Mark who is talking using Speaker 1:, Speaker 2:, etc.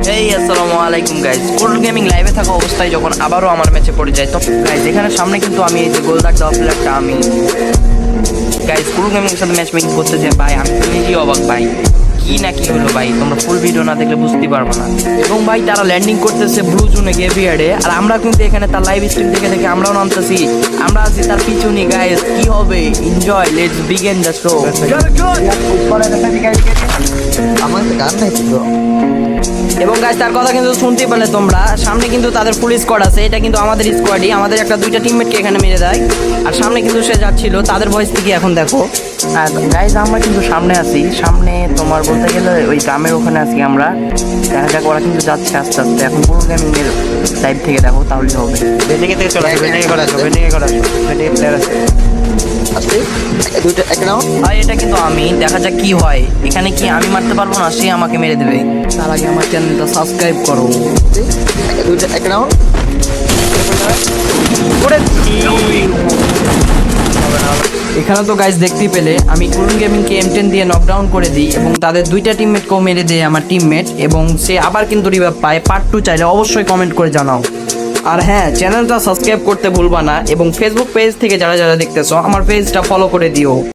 Speaker 1: আসসালামু আলাইকুম গাইস। কুল গেমিং লাইভে থাকা অবস্থায় যখন আবারও আমার ম্যাচে পড়ে যায়, তো গাইস এখানে সামনে কিন্তু আমি এই যে গোলদার দেওয়া প্লেয়ারটা আমি গাইস কুল গেমিং এর সাথে ম্যাচ মেকিং করতে যে ভাই আমি তো নিজেই অবাক ভাই, কি না কি হলো ভাই, তোমরা ফুল ভিডিও না দেখলে বুঝতে পারবো না। এবং ভাই তারা ল্যান্ডিং করতেছে ব্লু জোনে গেভিয়ার্ডে, আর আমরা কিন্তু এখানে তার লাইভ স্ট্রিম দেখে দেখে আমরাও নামতেছি, আমরা আছি তার পিছনে। গাইস কি হবে, enjoy, let's begin the show.
Speaker 2: আমার তো গান নাই তো।
Speaker 1: এবং গাইস তার কথা কিন্তু শুনতে পেলে তোমরা, সামনে কিন্তু তাদের ফুল স্কোয়াড আছে, এটা কিন্তু আমাদের স্কোয়াডই, আমাদের একটা দুইটা টিমমেটকে এখানে মেরে দেয়। আর সামনে কিন্তু সে যাচ্ছিল, তাদের ভয়েস থেকে এখন দেখো। আর গাইস আমরা কিন্তু সামনে আছি, সামনে তোমার বলতে গেলে ওই গ্রামের ওখানে আছি আমরা। দেখা যাক ওরা কিন্তু যাচ্ছে আস্তে আস্তে, এখন পুরো গেমিং এর সাইড থেকে দেখো তাহলে হবে।
Speaker 3: বেন্ডিং থেকে চলে আসো, বেন্ডিং করে আসো, বেন্ডিং করে আসো, বেন্ডিং প্লেয়ার আছে।
Speaker 2: আসলে দুইটা এক নাও।
Speaker 1: ভাই এটা কিন্তু আমি, দেখা যাক কি হয় এখানে, কি আমি মারতে পারবো না, সে আমাকে মেরে দেবে। তার আগে আমার চ্যানেলটা সাবস্ক্রাইব করো।
Speaker 2: দুইটা এক নাও।
Speaker 1: এখানে তো গাইস দেখতেই পেলে আমি কুরুন গেমিংকে M10 দিয়ে নকডাউন করে দিই এবং তাদের দুইটা টিমমেটকেও মেরে দেয় আমার টিমমেট, এবং সে আবার কিন্তু রিভাইভ পায়। পার্ট 2 চাইলে অবশ্যই কমেন্ট করে জানাও। আর হ্যাঁ, চ্যানেলটা সাবস্ক্রাইব করতে ভুলবা না, এবং ফেসবুক পেজ থেকে যারা যারা দেখতেছো আমার পেজটা ফলো করে দিও।